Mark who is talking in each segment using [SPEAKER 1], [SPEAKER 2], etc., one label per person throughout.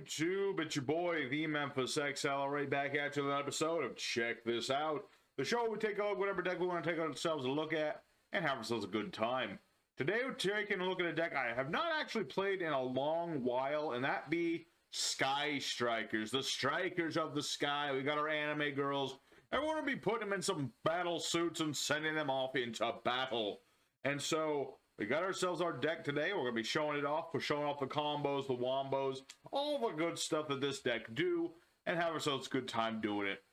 [SPEAKER 1] YouTube? It's your boy, the Memphis Accelerate, back at you with an episode of Check This Out, the show where we take a look at whatever deck we want to take ourselves a look at and have ourselves a good time. Today we're taking a look at a deck I have not actually played in a long while, and that be Sky Strikers, the Strikers of the Sky. We got our anime girls. Everyone will be putting them in some battle suits and sending them off into battle. And so we got ourselves our deck today. We're going to be showing it off. We're showing off the combos, the wombos, all the good stuff that this deck do, and have ourselves a good time doing it.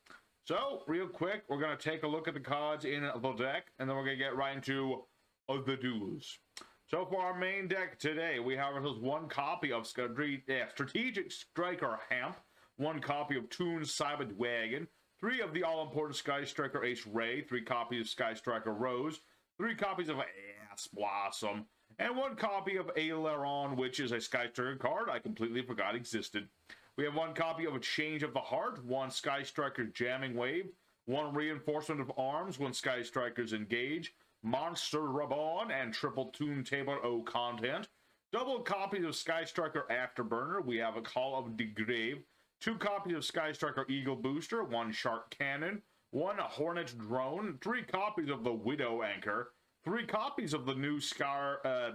[SPEAKER 1] So, real quick, we're going to take a look at the cards in the deck, and then we're going to get right into the duels. So for our main deck today, we have ourselves one copy of Strategic Striker Hamp, one copy of Toon's Cyber Wagon, 3 of the all-important Sky Striker Ace Ray, 3 copies of Sky Striker Rose, 3 copies of Ass Blossom, and 1 copy of Aileron, which is a Sky Striker card I completely forgot existed. We have 1 copy of a Change of the Heart, 1 Sky Striker Jamming Wave, 1 Reinforcement of Arms when Sky Strikers engage, Monster Reborn, and triple Toon Table O content. Double copies of Sky Striker Afterburner. We have a Call of the Grave, 2 copies of Sky Striker Eagle Booster, 1 Shark Cannon, 1 Hornet Drone, 3 copies of the Widow Anchor, 3 copies of the new Sky,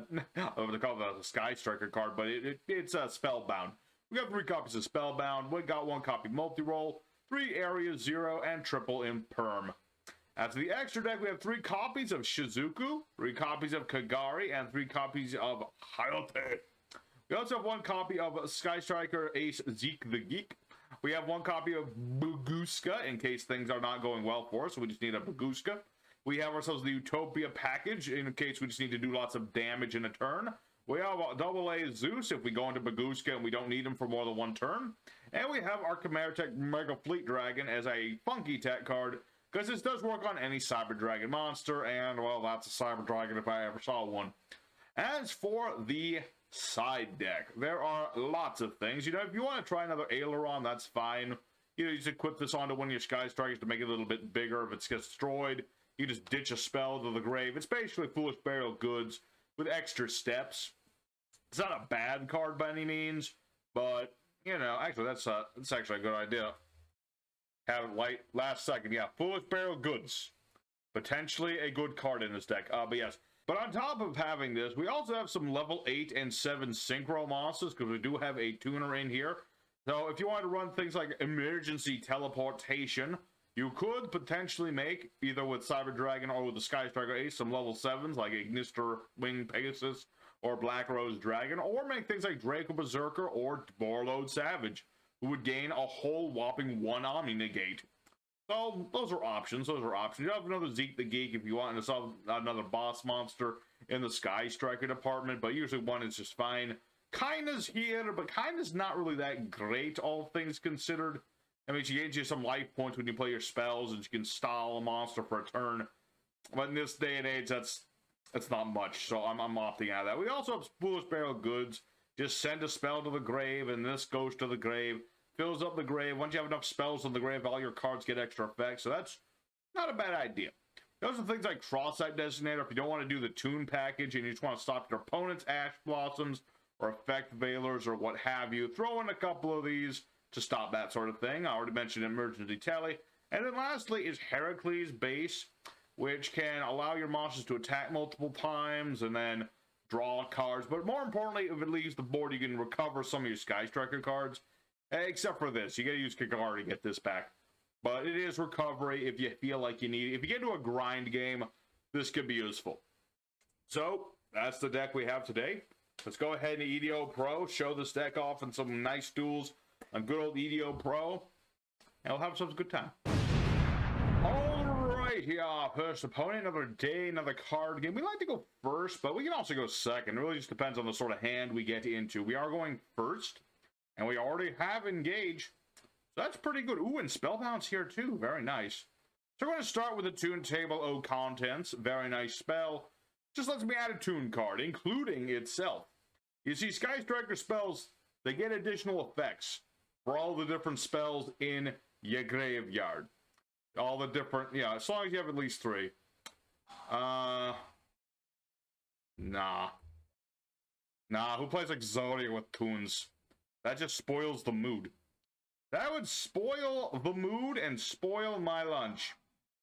[SPEAKER 1] they call it a Sky Striker card, but it's Spellbound. We got 3 copies of Spellbound, we got 1 copy Multi-Roll, 3 Area Zero, and triple Imperm. After the extra deck, we have 3 copies of Shizuku, 3 copies of Kagari, and 3 copies of Hayote. We also have 1 copy of Sky Striker Ace Zeke the Geek. We have 1 copy of Baguska in case things are not going well for us, so we just need a Baguska. We have ourselves the Utopia package in case we just need to do lots of damage in a turn. We have a AA Zeus if we go into Baguska and we don't need him for more than 1 turn. And we have our Chimera Tech Mega Fleet Dragon as a funky tech card, because this does work on any Cyber Dragon monster, and, well, that's a Cyber Dragon if I ever saw one. As for the side deck, there are lots of things. You know, if you want to try another Aileron, that's fine. You know, you just equip this onto one of your Sky Strikers to make it a little bit bigger. If it gets destroyed, you just ditch a spell to the grave. It's basically Foolish Burial Goods with extra steps. It's not a bad card by any means, but, you know, actually, that's actually a good idea. Have it light last second. Yeah, Foolish Burial Goods. Potentially a good card in this deck. But yes. But on top of having this, we also have some level 8 and 7 Synchro monsters, because we do have a tuner in here. So if you want to run things like Emergency Teleportation, you could potentially make, either with Cyber Dragon or with the Sky Striker Ace, some level 7s like Ignister Wing Pegasus or Black Rose Dragon, or make things like Draco Berserker or Borlode Savage, who would gain a whole whopping 1 Omni Negate. So, those are options, You have another Zeke the Geek if you want to solve another boss monster in the Sky Striker department, but usually 1 is just fine. Kinda's here, but kinda's not really that great, all things considered. I mean, she gives you some life points when you play your spells, and you can stall a monster for a turn. But in this day and age, that's not much, so I'm opting out of that. We also have Foolish Burial Goods. Just send a spell to the grave, and this goes to the grave, fills up the grave. Once you have enough spells on the grave, all your cards get extra effects, so that's not a bad idea. Those are things like Cross-Site Designator, if you don't want to do the Toon package, and you just want to stop your opponent's Ash Blossoms, or Effect Veilers, or what have you. Throw in a couple of these to stop that sort of thing. I already mentioned Emergency Tele. And then lastly is Heracles Base, which can allow your monsters to attack multiple times, and then draw cards, but more importantly, if it leaves the board, you can recover some of your Sky Striker cards, except for this. You gotta use Kagari to get this back, but it is recovery if you feel like you need it. If you get into a grind game, this could be useful. So, that's the deck we have today. Let's go ahead and EDO Pro, show this deck off in some nice duels on good old EDO Pro, and we'll have ourselves a good time. Alright, here, first opponent, another day, another card game. We like to go first, but we can also go second. It really just depends on the sort of hand we get into. We are going first, and we already have Engage, so that's pretty good. Ooh, and Spellbound's here too, very nice. So we're going to start with the Toon Table O Contents, very nice spell. Just lets me add a Toon card, including itself. You see, Sky Striker spells, they get additional effects for all the different spells in your graveyard. All the different, yeah, as long as you have at least 3. Nah, who plays like Zodiac with Toons? That just spoils the mood. That would spoil the mood and spoil my lunch.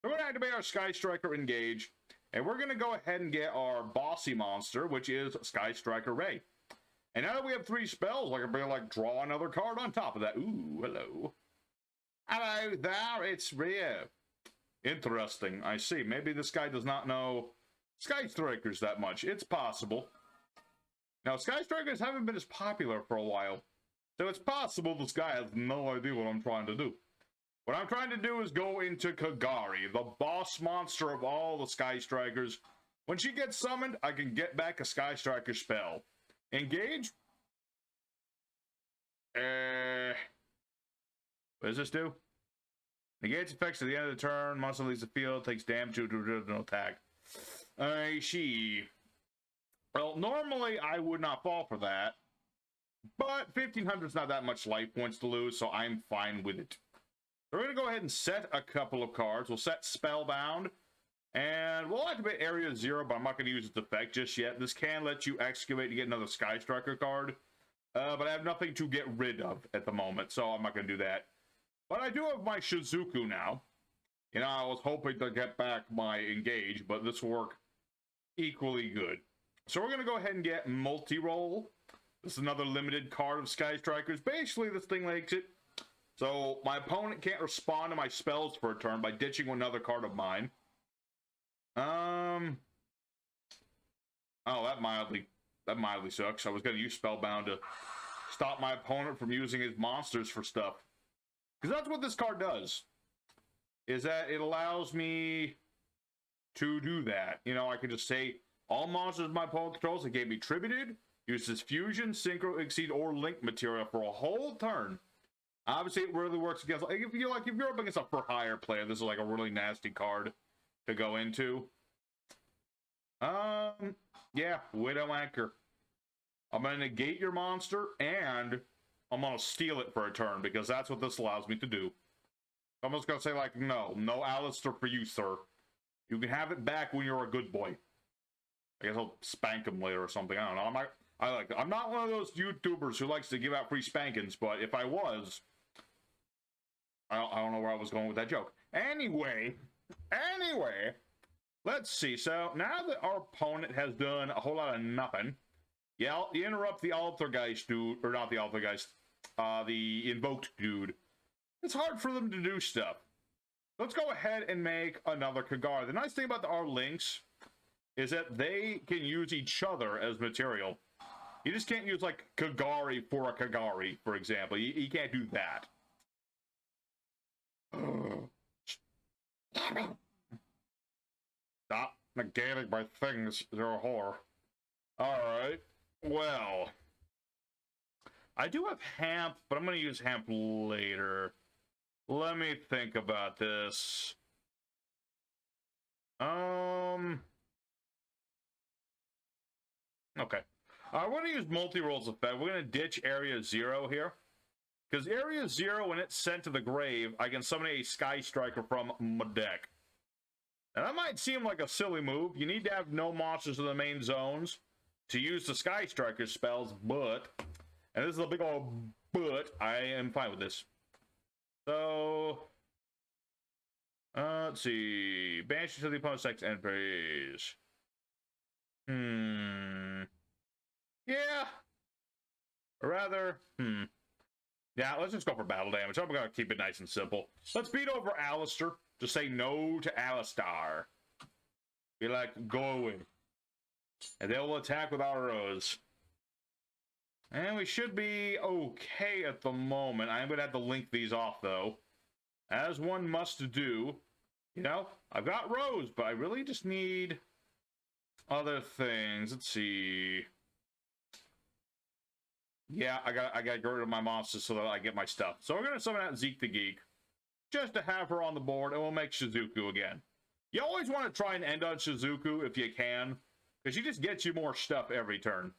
[SPEAKER 1] So we're going to activate our Skystriker Engage, and we're going to go ahead and get our bossy monster, which is Skystriker Ray. And now that we have 3 spells, I can be like, draw another card on top of that. Ooh, hello. Hello there, it's Rio. Interesting, I see. Maybe this guy does not know Skystrikers that much. It's possible. Now, Skystrikers haven't been as popular for a while. So it's possible this guy has no idea what I'm trying to do. What I'm trying to do is go into Kagari, the boss monster of all the Skystrikers. When she gets summoned, I can get back a Skystriker spell. Engage? What does this do? Negates effects at the end of the turn. Monster leaves the field, takes damage to no attack. Well, normally I would not fall for that. But 1,500 is not that much life points to lose, so I'm fine with it. We're going to go ahead and set a couple of cards. We'll set Spellbound, and we'll activate Area 0, but I'm not going to use its effect just yet. This can let you excavate to get another Skystriker card, but I have nothing to get rid of at the moment, so I'm not going to do that. But I do have my Shizuku now. You know, I was hoping to get back my Engage, but this will work equally good. So we're going to go ahead and get Multi-Roll. This is another limited card of Skystrikers. Basically, this thing makes it so my opponent can't respond to my spells for a turn by ditching another card of mine. Oh, that mildly sucks. I was going to use Spellbound to stop my opponent from using his monsters for stuff. Because that's what this card does. Is that it allows me to do that. You know, I can just say, all monsters my opponent controls, it gave me Tributed, uses Fusion, Synchro, Exceed, or Link material for a whole turn. Obviously, it really works against, like, if you're up against a for-hire player, this is like a really nasty card to go into. Yeah, Widow Anchor. I'm going to negate your monster, and I'm going to steal it for a turn, because that's what this allows me to do. I'm just going to say, like, no Alistair for you, sir. You can have it back when you're a good boy. I guess I'll spank him later or something. I don't know. I'm not one of those YouTubers who likes to give out free spankings, but if I was, I don't know where I was going with that joke. Anyway, let's see. So now that our opponent has done a whole lot of nothing, yeah, you interrupt the Altergeist dude, or not the Altergeist, the Invoked dude. It's hard for them to do stuff. Let's go ahead and make another Kagari. The nice thing about our links is that they can use each other as material. You just can't use, like, Kagari for a Kagari, for example. You can't do that. Stop negating my things, you're a whore. Alright, well. I do have Hamp, but I'm going to use Hamp later. Let me think about this. Okay. I want to use multi-rolls effect. We're going to ditch Area 0 here. Because Area 0, when it's sent to the grave, I can summon a Skystriker from my deck. And that might seem like a silly move. You need to have no monsters in the main zones to use the Skystriker spells, but, and this is a big old but, I am fine with this. So, let's see. Banish to the opponent's next end phase. Yeah. Or rather, yeah, let's just go for battle damage. I'm gonna keep it nice and simple. Let's beat over Alistair. Just say no to Alistair. Be like, go away. And they will attack with our arrows. And we should be okay at the moment. I'm gonna have to link these off, though. As one must do. You know, I've got Rose, but I really just need other things. Let's see. Yeah, I gotta get rid of my monsters so that I get my stuff. So we're gonna summon out Zeke the Geek, just to have her on the board, and we'll make Shizuku again. You always want to try and end on Shizuku if you can, because she just gets you more stuff every turn.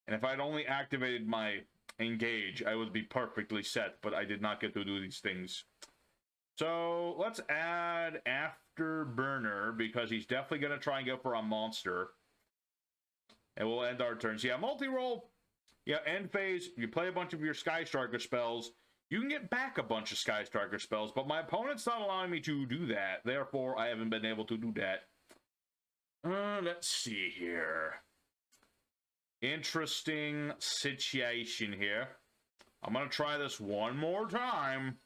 [SPEAKER 1] And if I'd only activated my Engage, I would be perfectly set, but I did not get to do these things. So let's add Afterburner, because he's definitely going to try and go for a monster. And we'll end our turns. Yeah, multi-roll. Yeah, end phase, you play a bunch of your Skystriker spells. You can get back a bunch of Skystriker spells, but my opponent's not allowing me to do that. Therefore, I haven't been able to do that. Let's see here. Interesting situation here. I'm going to try this one more time.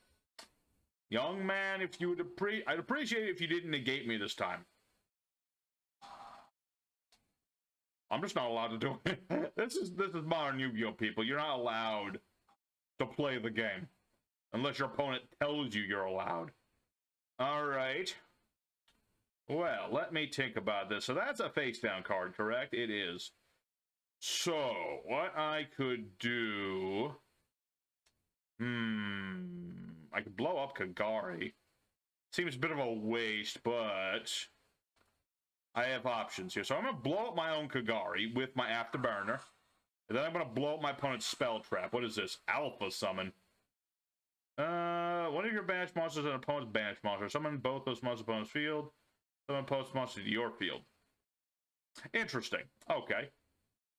[SPEAKER 1] Young man, if you would I'd appreciate it if you didn't negate me this time. I'm just not allowed to do it. This is modern Yu-Gi-Oh, people. You're not allowed to play the game unless your opponent tells you you're allowed. All right. Well, let me think about this. So that's a face-down card, correct? It is. So, what I could do... I could blow up Kagari. Seems a bit of a waste, but... I have options here. So I'm going to blow up my own Kagari with my Afterburner. And then I'm going to blow up my opponent's Spell Trap. What is this? Alpha Summon. One of your banished monsters and opponent's banished monster. Summon both those monsters opponent's field. Summon opponent's monster to your field. Interesting. Okay.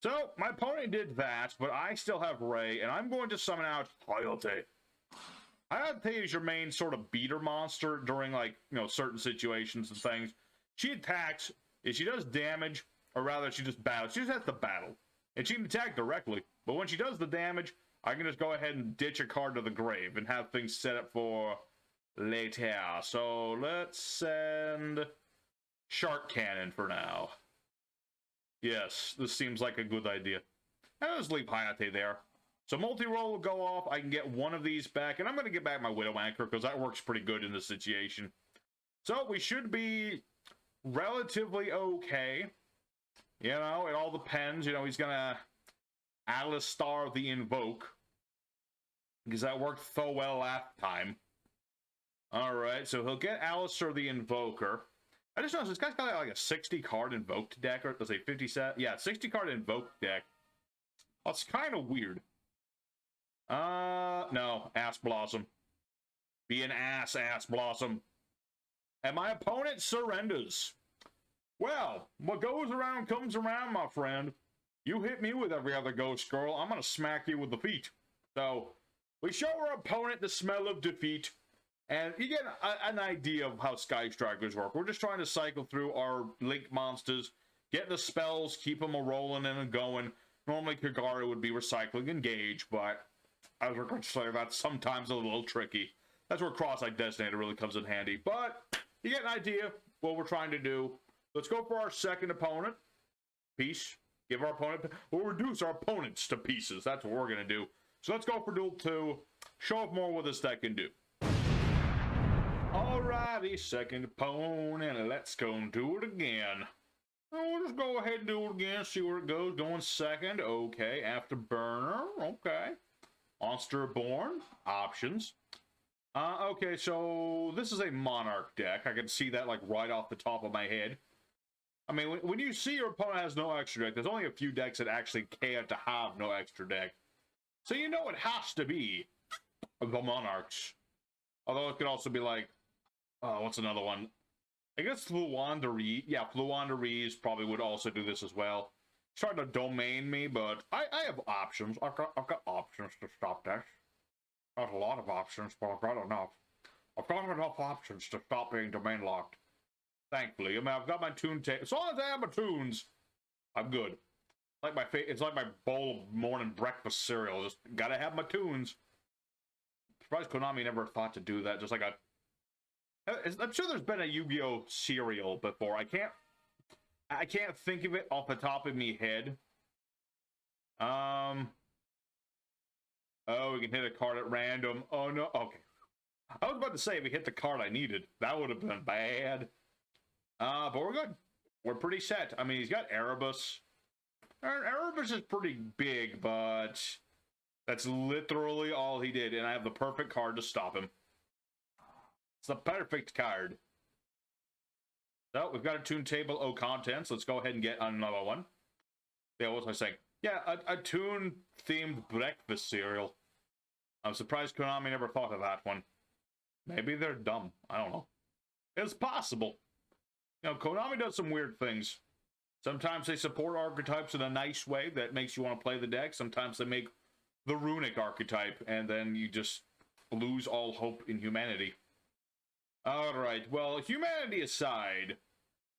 [SPEAKER 1] So, my opponent did that, but I still have Ray, and I'm going to summon out Hayate. Hayate is your main sort of beater monster during, like, you know, certain situations and things. She attacks, and she does damage, or rather, she just battles. She just has to battle. And she can attack directly, but when she does the damage, I can just go ahead and ditch a card to the grave and have things set up for later. So, let's send Shark Cannon for now. Yes, this seems like a good idea. I'll just leave Hayate there. So multi-roll will go off. I can get one of these back. And I'm going to get back my Widow Anchor because that works pretty good in this situation. So we should be relatively okay. You know, it all depends. You know, he's going to Alistar the Invoke. Because that worked so well last time. Alright, so he'll get Alistar the Invoker. I just noticed this guy's got like a 60-card Invoked deck, or let's say 50 set. Yeah, 60-card Invoked deck. That's kind of weird. No, Ass Blossom. Be an Ass Blossom. And my opponent surrenders. Well, what goes around comes around, my friend. You hit me with every other Ghost Girl, I'm gonna smack you with the feet. So, we show our opponent the smell of defeat. And you get an idea of how Sky Strikers work. We're just trying to cycle through our Link monsters, get the spells, keep them a-rolling and a-going. Normally, Kagari would be recycling Engage, but as we're going to say, that's sometimes a little tricky. That's where Cross-Eyed Destinator really comes in handy. But you get an idea what we're trying to do. Let's go for our second opponent. Piece. Give our opponent... We'll reduce our opponents to pieces. That's what we're going to do. So let's go for Duel 2. Show off more what this deck can do. Alrighty, second opponent, let's go and do it again. We'll just go ahead and do it again, see where it goes. Going second, okay. Afterburner, okay. Monster Born, options. Okay, so this is a Monarch deck. I can see that like right off the top of my head. I mean, when you see your opponent has no extra deck, there's only a few decks that actually care to have no extra deck. So you know it has to be the Monarchs. Although it could also be like, what's another one? I guess Fluandereeze. Yeah, Fluandereeze probably would also do this as well. He's trying to domain me, but I have options. I've got options to stop this. Not a lot of options, but I've got enough. I've got enough options to stop being domain locked. Thankfully. I mean, I've got my tune tape. As long as I have my tunes, I'm good. It's like my bowl of morning breakfast cereal. Just gotta have my tunes. Surprised Konami never thought to do that. Just like I'm sure there's been a Yu-Gi-Oh cereal before. I can't think of it off the top of me head. Oh, we can hit a card at random. Oh no, okay. I was about to say if we hit the card I needed, that would have been bad. But we're good. We're pretty set. I mean, he's got Erebus. Erebus is pretty big, but that's literally all he did, and I have the perfect card to stop him. It's the perfect card. So, we've got a tune table O contents. Let's go ahead and get another one. Yeah, what was I saying? Yeah, a tune-themed breakfast cereal. I'm surprised Konami never thought of that one. Maybe they're dumb. I don't know. It's possible. You know, Konami does some weird things. Sometimes they support archetypes in a nice way that makes you want to play the deck. Sometimes they make the runic archetype, and then you just lose all hope in humanity. Alright, well, humanity aside,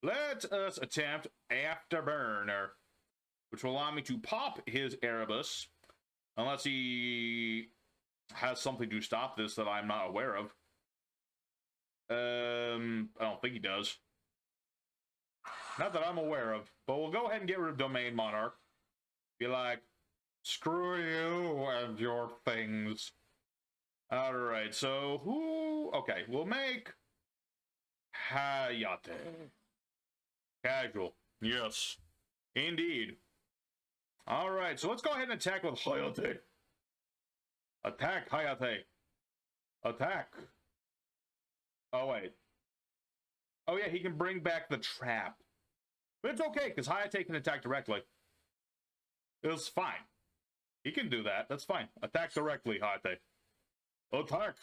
[SPEAKER 1] let us attempt Afterburner, which will allow me to pop his Erebus, unless he has something to stop this that I'm not aware of. I don't think he does. Not that I'm aware of, but we'll go ahead and get rid of Domain Monarch. Be like, screw you and your things. Alright, so who... Okay, we'll make Hayate. Casual. Yes. Indeed. Alright, so let's go ahead and attack with Hayate. Attack, Hayate. Attack. Oh, wait. Oh, yeah, he can bring back the trap. But it's okay, because Hayate can attack directly. It's fine. He can do that. That's fine. Attack directly, Hayate. Attack!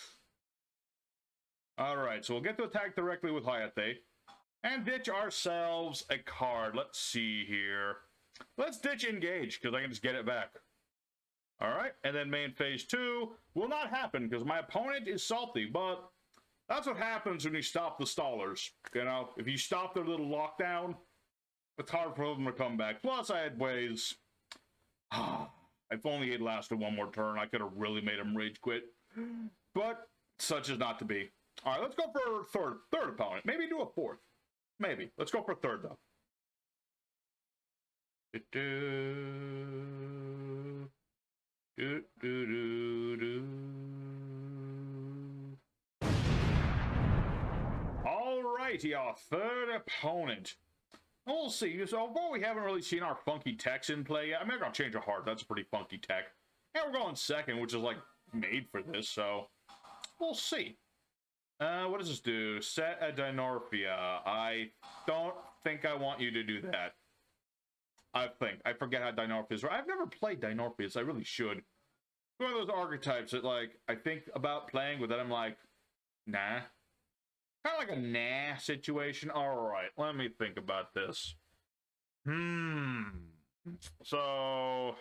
[SPEAKER 1] Alright, so we'll get to attack directly with Hayate. And ditch ourselves a card. Let's see here. Let's ditch Engage, because I can just get it back. Alright, and then main phase 2 will not happen, because my opponent is salty, but that's what happens when you stop the stallers. You know, if you stop their little lockdown, it's hard for them to come back. Plus, I had ways... If only he'd lasted one more turn, I could have really made him rage quit. But such is not to be. All right, let's go for third opponent. Maybe do a fourth. Maybe. Let's go for third, though. All righty, our third opponent. We'll see. So, although we haven't really seen our funky techs in play yet, I mean, I'm going to change a heart. That's a pretty funky tech. And we're going second, which is, like, made for this, so we'll see. What does this do? Set a Dinomorphia. I don't think I want you to do that. I forget how Dinomorphia is. I've never played Dinomorphia, so I really should. One of those archetypes that, like, I think about playing, but then I'm like, nah. Kind of like a nah situation. Alright, let me think about this. So...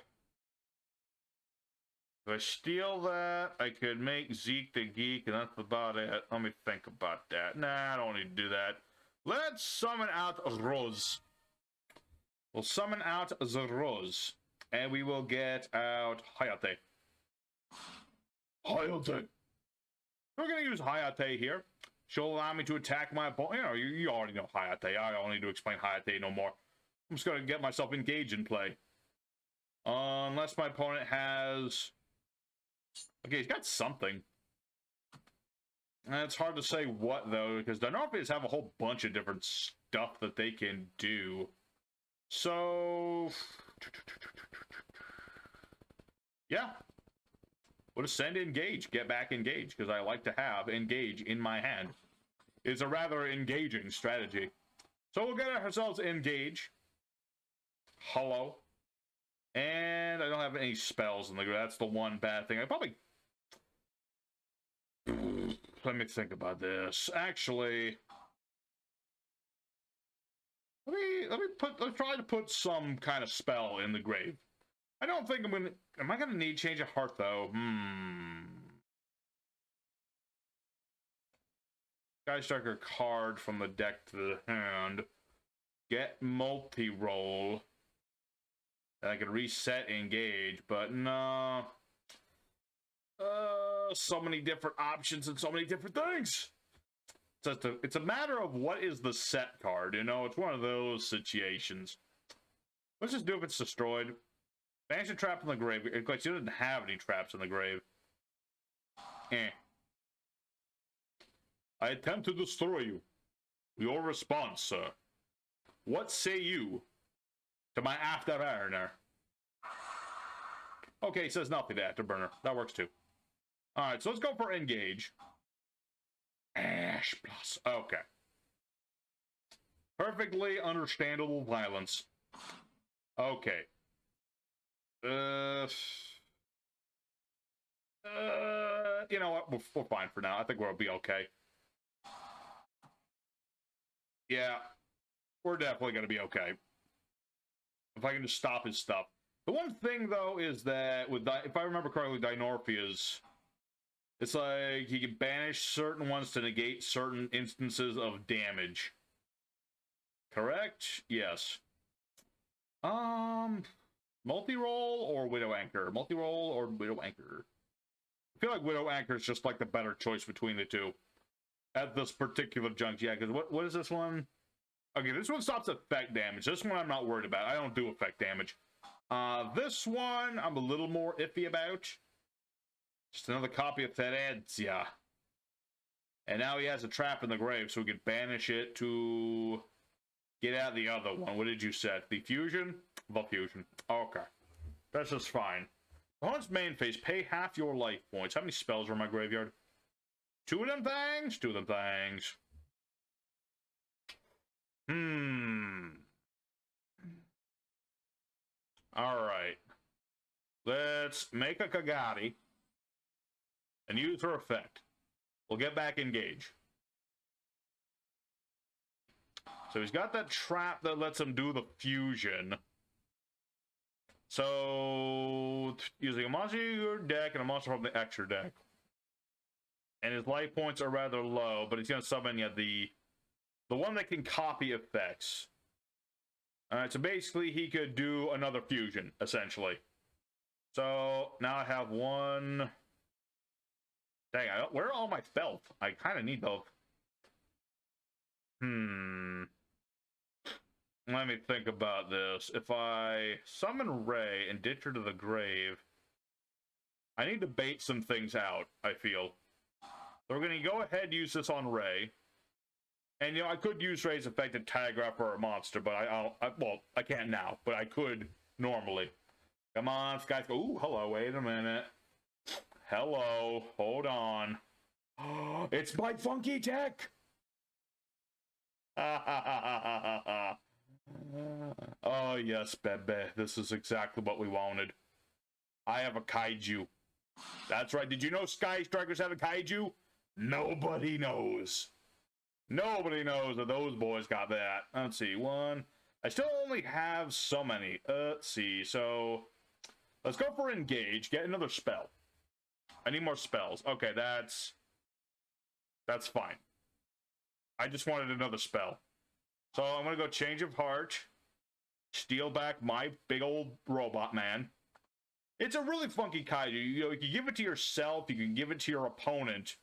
[SPEAKER 1] if I steal that, I could make Zeke the Geek, and that's about it. Let me think about that. Nah, I don't need to do that. Let's summon out Rose. We'll summon out the Rose. And we will get out Hayate. Hayate. We're going to use Hayate here. She'll allow me to attack my opponent. You know, you already know Hayate. I don't need to explain Hayate no more. I'm just going to get myself engaged in play. Unless my opponent has... Okay, he's got something. And it's hard to say what, though, because Dinomorphias have a whole bunch of different stuff that they can do. So... yeah. We'll just send Engage. Get back Engage, because I like to have Engage in my hand. It's a rather engaging strategy. So we'll get ourselves Engage. Hello. And I don't have any spells in the group. That's the one bad thing. I probably... Let me think about this. Actually... Let's try to put some kind of spell in the grave. I don't think I'm gonna... Am I gonna need Change of Heart, though? Skystriker card from the deck to the hand. Get multi-roll. I could reset Engage, but no. So many different options and so many different things. It's a matter of what is the set card, you know? It's one of those situations. Let's just do if it's destroyed. Banish a trap in the grave. Of course, you didn't have any traps in the grave. I attempt to destroy you. Your response, sir. What say you to my Afterburner? Okay, it says nothing to Afterburner. That works too. Alright, so let's go for Engage. Ash plus. Okay. Perfectly understandable violence. Okay. You know what? We're fine for now. I think we'll be okay. Yeah. We're definitely going to be okay. If I can just stop his stuff. The one thing, though, is that with if I remember correctly, Dinomorphia's, it's like he can banish certain ones to negate certain instances of damage. Correct? Yes. Multi-roll or Widow Anchor? Multi-roll or Widow Anchor? I feel like Widow Anchor is just like the better choice between the two at this particular junction. Yeah, because what is this one? Okay, this one stops effect damage. This one I'm not worried about. I don't do effect damage. This one I'm a little more iffy about. Just another copy of Theresia. And now he has a trap in the grave, so we can banish it to get out the other one. What did you set? The fusion? The fusion. Okay. That's just fine. Opponent's main phase, pay half your life points. How many spells are in my graveyard? 2 of them things? 2 of them things. Alright. Let's make a Kagati and use her effect. We'll get back engaged. So he's got that trap that lets him do the fusion. So, using a monster in your deck and a monster from the extra deck. And his life points are rather low, but he's going to summon the one that can copy effects. Alright, so basically he could do another fusion, essentially. So, now I have one... Dang, where are all my spells? I kind of need both. Let me think about this. If I summon Ray and ditch her to the grave, I need to bait some things out, I feel. So we're going to go ahead and use this on Ray. And, you know, I could use Ray's effect to tag her for a monster, but well, I can't now, but I could normally. Come on, guys. Ooh, hello, wait a minute. Hello, hold on. It's my funky tech! Oh, yes, Bebe. This is exactly what we wanted. I have a kaiju. That's right. Did you know Skystrikers have a kaiju? Nobody knows. Nobody knows that those boys got that. Let's see. One. I still only have so many. Let's see. So, let's go for engage. Get another spell. I need more spells. Okay, that's fine. I just wanted another spell. So I'm going to go Change of Heart. Steal back my big old robot man. It's a really funky kaiju. You know, you can give it to yourself. You can give it to your opponent.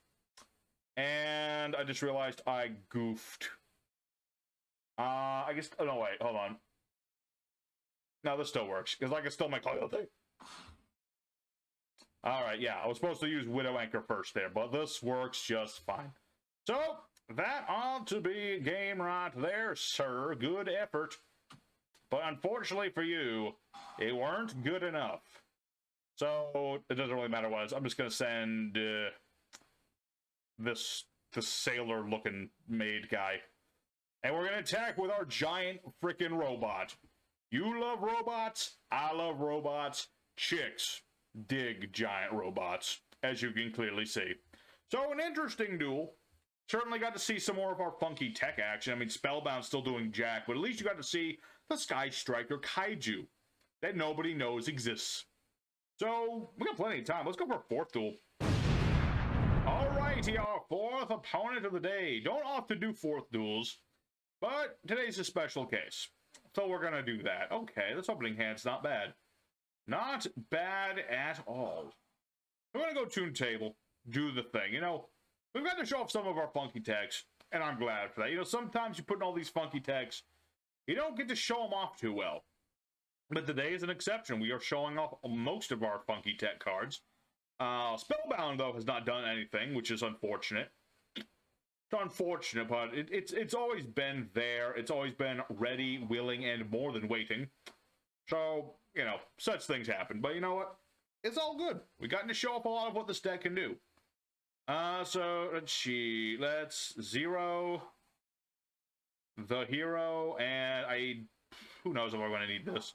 [SPEAKER 1] And I just realized I goofed. I guess... Oh, no, wait. Hold on. No, this still works. Because I can still make all the thing. Alright, yeah. I was supposed to use Widow Anchor first there. But this works just fine. So... that ought to be a game right there, sir. Good effort. But unfortunately for you, it weren't good enough. So, it doesn't really matter what it is. I'm just going to send this sailor-looking maid guy. And we're going to attack with our giant freaking robot. You love robots. I love robots. Chicks dig giant robots, as you can clearly see. So, an interesting duel. Certainly got to see some more of our funky tech action. I mean, Spellbound's still doing jack, but at least you got to see the Skystriker kaiju that nobody knows exists. So, we got plenty of time. Let's go for a 4th duel. Alrighty, our 4th opponent of the day. Don't often do 4th duels, but today's a special case. So we're going to do that. Okay, this opening hand's not bad. Not bad at all. We're going to go Toon Table, do the thing. You know, we've got to show off some of our funky techs, and I'm glad for that. You know, sometimes you put in all these funky techs, you don't get to show them off too well. But today is an exception. We are showing off most of our funky tech cards. Spellbound, though, has not done anything, which is unfortunate. It's unfortunate, but it's always been there. It's always been ready, willing, and more than waiting. So, you know, such things happen. But you know what? It's all good. We got to show off a lot of what this deck can do. So, let's see. Let's 0 the hero, and who knows if I'm going to need this.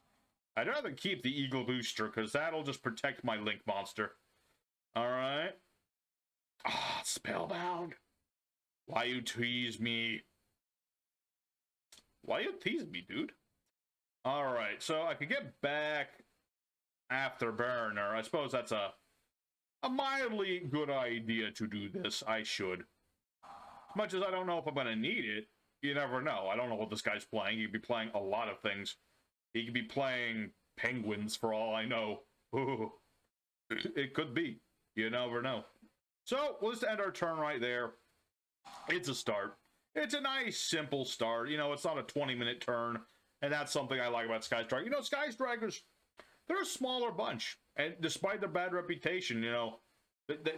[SPEAKER 1] I'd rather keep the Eagle Booster, because that'll just protect my Link monster. Alright. Ah, Spellbound. Why you tease me? Why you tease me, dude? Alright, so I could get back Afterburner. I suppose that's a mildly good idea to do this. I should. As much as I don't know if I'm going to need it, you never know. I don't know what this guy's playing. He could be playing a lot of things. He could be playing penguins for all I know. Ooh. It could be. You never know. So, let's end our turn right there. It's a start. It's a nice, simple start. You know, it's not a 20-minute turn, and that's something I like about Skystriker. You know, Skystrikers, they're a smaller bunch, and despite their bad reputation, you know,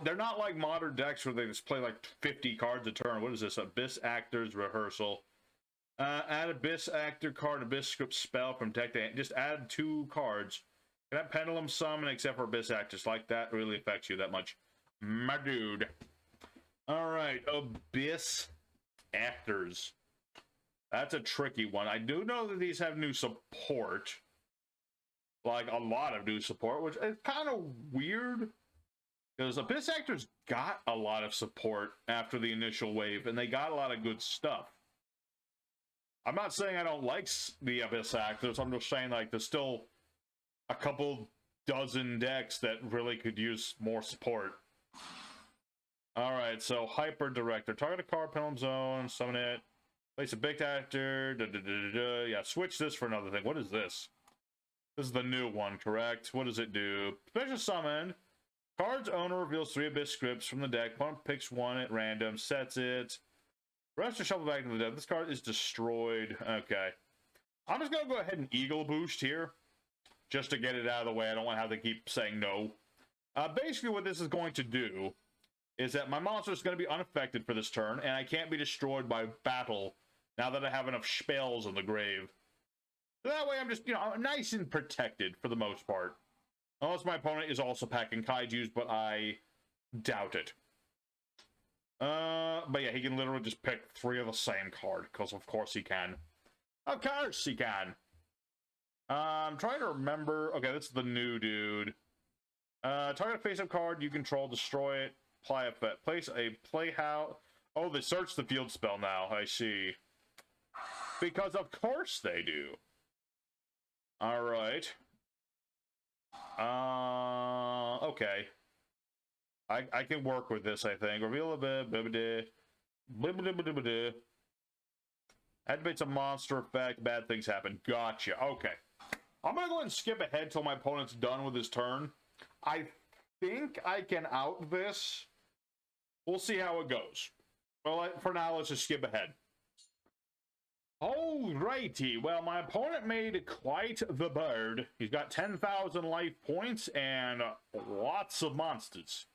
[SPEAKER 1] they're not like modern decks where they just play like 50 cards a turn. What is this? Abyss Actor's Rehearsal. Add Abyss Actor card, Abyss Script spell from deck to hand. Just add 2 cards. That Pendulum Summon, except for Abyss Actors. Like, that really affects you that much. My dude. Alright, Abyss Actors. That's a tricky one. I do know that these have new support. Like, a lot of new support, which is kind of weird. Because Abyss Actors got a lot of support after the initial wave, and they got a lot of good stuff. I'm not saying I don't like the Abyss Actors, I'm just saying, like, there's still a couple dozen decks that really could use more support. Alright, so Hyper Director. Target a card, Pendulum Zone, summon it. Place a big actor. Yeah, switch this for another thing. What is this? This is the new one, correct? What does it do? Special Summon. Card's owner reveals 3 Abyss Scripts from the deck. Opponent picks 1 at random, sets it. Rest are shuffled back into the deck. This card is destroyed. Okay. I'm just going to go ahead and Eagle Boost here. Just to get it out of the way. I don't want to have to keep saying no. Basically what this is going to do is that my monster is going to be unaffected for this turn, and I can't be destroyed by battle now that I have enough spells in the grave. So that way I'm just, you know, nice and protected for the most part. Unless my opponent is also packing kaijus, but I doubt it. But yeah, he can literally just pick 3 of the same card, because of course he can. Of course he can! I'm trying to remember... Okay, this is the new dude. Target a face-up card you control, destroy it, apply effect. Place a playhouse... Oh, they search the field spell now, I see. Because of course they do. Alright. Okay. I can work with this, I think. Reveal a bit. Activates a monster effect. Bad things happen. Gotcha. Okay. I'm going to go ahead and skip ahead till my opponent's done with his turn. I think I can out this. We'll see how it goes. Well, for now, let's just skip ahead. Alrighty, well, my opponent made quite the bird. He's got 10,000 life points and lots of monsters.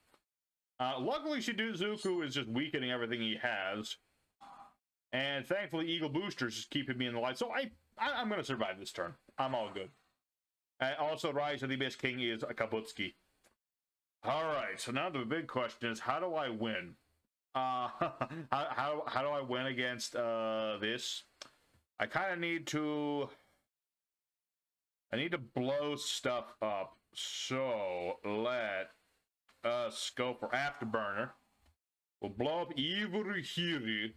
[SPEAKER 1] Luckily, Shizuku is just weakening everything he has. And thankfully, Eagle Boosters is keeping me in the light. So I'm going to survive this turn. I'm all good. Also, Rise of the Abyss King is a Kabutski. Alright, so now the big question is, how do I win? How do I win against this? I kind of need to... I need to blow stuff up. So, let us go for Afterburner. We'll blow up Evil here.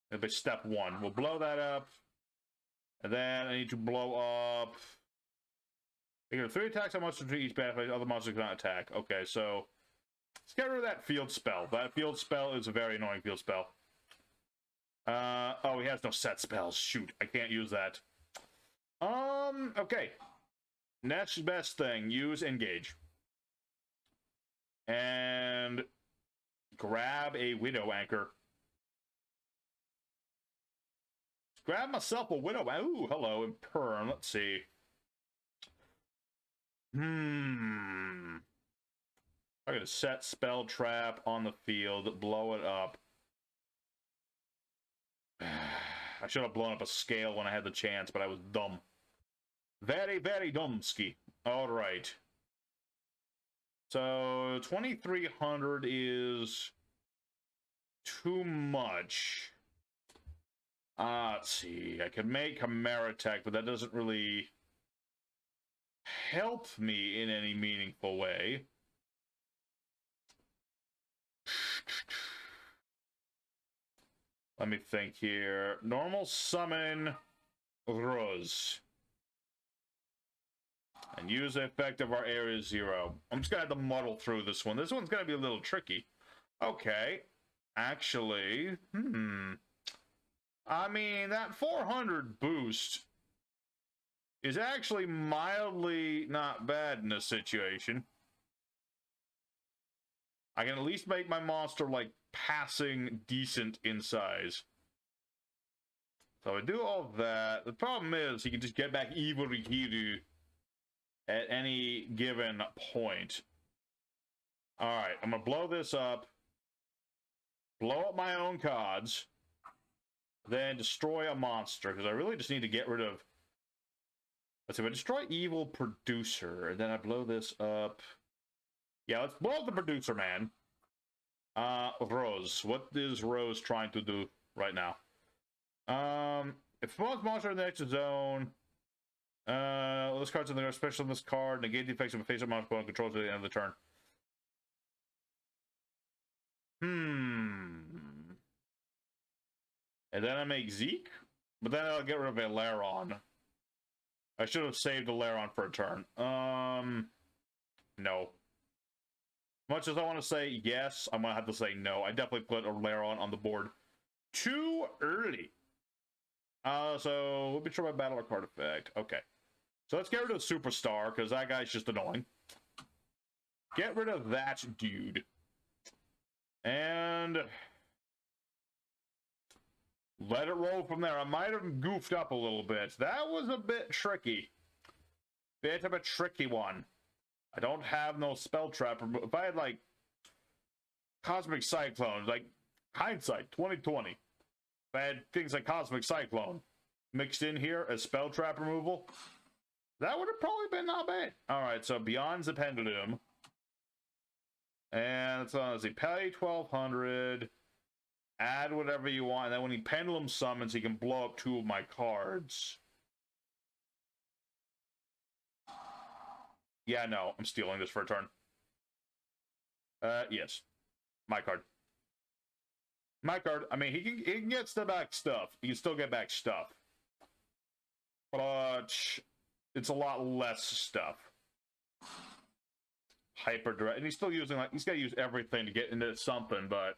[SPEAKER 1] That'll be step 1. We'll blow that up. And then I need to blow up... I get 3 attacks on monsters to each battle. Other monsters cannot attack. Okay, so... Let's get rid of that field spell. That field spell is a very annoying field spell. Oh, he has no set spells. Shoot, I can't use that. Okay. Next best thing, use Engage. And grab a Widow Anchor. Grab myself a Widow Anchor. Ooh, hello, Imperm. Let's see. I'm gonna set Spell Trap on the field, blow it up. I should have blown up a scale when I had the chance, but I was dumb. Very, very dumbski. Alright. So, 2,300 is too much. Let's see. I could make Chimera Tech, but that doesn't really help me in any meaningful way. Let me think here. Normal summon. Rose. And use the effect of our area 0. I'm just gonna have to muddle through this one. This one's gonna be a little tricky. Okay. Actually, I mean, that 400 boost is actually mildly not bad in this situation. I can at least make my monster, like, passing decent in size. So I do all that. The problem is he can just get back Ivorikiru at any given point. Alright, I'm gonna blow this up. Blow up my own cards. Then destroy a monster, because I really just need to get rid of... Let's see, if I destroy evil producer, and then I blow this up... Yeah, let's blow up the producer, man. Rose. What is Rose trying to do right now? If most monster in the next zone... this card's in the special on this card. Negate the effects of a face-up monster opponent controls at the end of the turn. And then I make Zeke, but then I'll get rid of Aileron. I should have saved Aileron for a turn. No. Much as I want to say yes, I'm gonna have to say no. I definitely put Aileron on the board too early. So let me try my battle card effect. Okay. So let's get rid of Superstar, because that guy's just annoying. Get rid of that dude. And let it roll from there. I might have goofed up a little bit. That was a bit tricky. Bit of a tricky one. I don't have no spell trap. If I had, like, Cosmic Cyclone, like, hindsight, 2020. If I had things like Cosmic Cyclone mixed in here as spell trap removal, that would have probably been not bad. Alright, so Beyond the Pendulum. And it's on, let's see, pay 1200. Add whatever you want, and then when he Pendulum summons, he can blow up 2 of my cards. Yeah, no, I'm stealing this for a turn. Yes. My card. My card. I mean, he can get back stuff. He can still get back stuff. But it's a lot less stuff. Hyper direct. And he's still using, like, he's got to use everything to get into something, but...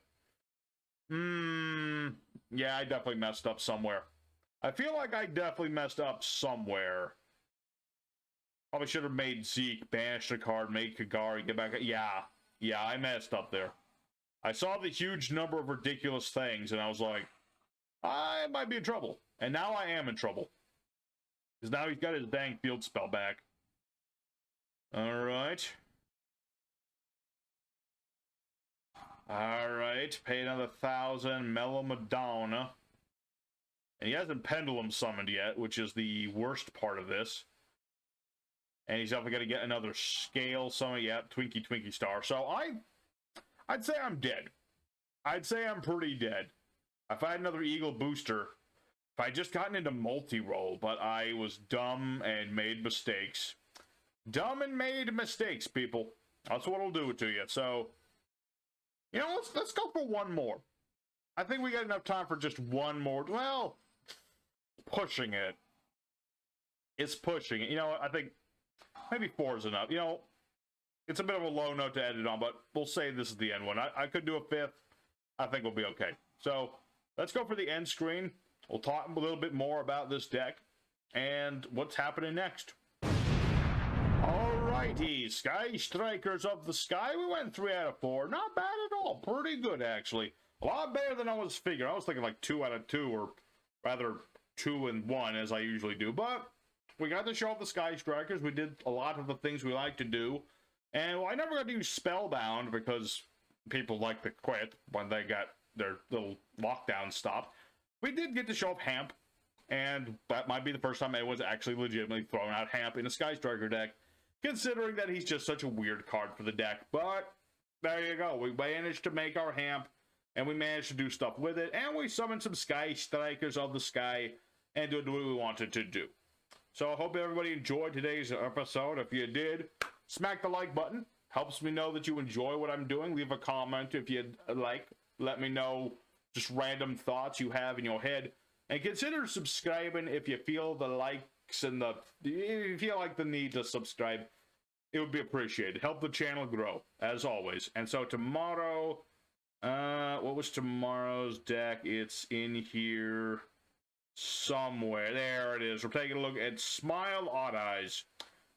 [SPEAKER 1] yeah, I definitely messed up somewhere. I feel like I definitely messed up somewhere. Probably should have made Zeke, banish the card, make Kagari, get back... Yeah, I messed up there. I saw the huge number of ridiculous things, and I was like, I might be in trouble. And now I am in trouble. Because now he's got his dang field spell back. Alright. Alright, pay another 1,000, Mellow Madonna. And he hasn't Pendulum summoned yet, which is the worst part of this. And he's definitely going to get another Scale summon, yeah, Twinkie Star. So I'd say I'm dead. I'd say I'm pretty dead. If I had another Eagle booster, if I just gotten into multi-roll, but I was dumb and made mistakes. Dumb and made mistakes, people. That's what'll do it to you. So... You know, let's go for one more. I think we got enough time for just one more. Well, pushing it. It's pushing it. You know, I think maybe 4 is enough. You know, it's a bit of a low note to edit on, but we'll say this is the end one. I could do a 5th. I think we'll be okay. So, let's go for the end screen. We'll talk a little bit more about this deck and what's happening next. Alrighty, Sky Strikers of the Sky. We went 3 out of 4. Not bad at all. Pretty good, actually. A lot better than I was figuring. I was thinking like 2 out of 2, or rather 2 and 1, as I usually do. But we got to show off the Sky Strikers. We did a lot of the things we like to do. And well, I never got to use Spellbound because people like to quit when they got their little lockdown stopped. We did get to show off Hamp. And that might be the first time anyone's actually legitimately thrown out Hamp in a Sky Striker deck, considering that he's just such a weird card for the deck. But there you go. We managed to make our Hamp, and we managed to do stuff with it, and we summoned some Sky Strikers of the Sky and did what we wanted to do. So I hope everybody enjoyed today's episode. If you did, smack the like button. Helps me know that you enjoy what I'm doing. Leave a comment if you'd like. Let me know just random thoughts you have in your head. And consider subscribing if you feel the likes and if you feel like the need to subscribe. It would be appreciated. Help the channel grow, as always. And so tomorrow, what was tomorrow's deck? It's in here somewhere. There it is. We're taking a look at Smile Odd Eyes,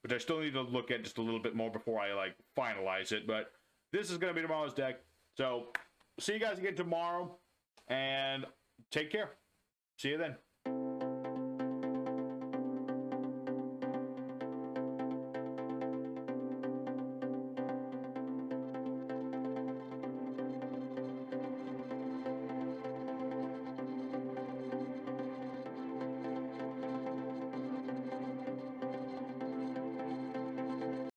[SPEAKER 1] which I still need to look at just a little bit more before I, like, finalize it. But this is going to be tomorrow's deck. So, see you guys again tomorrow, and take care. See you then.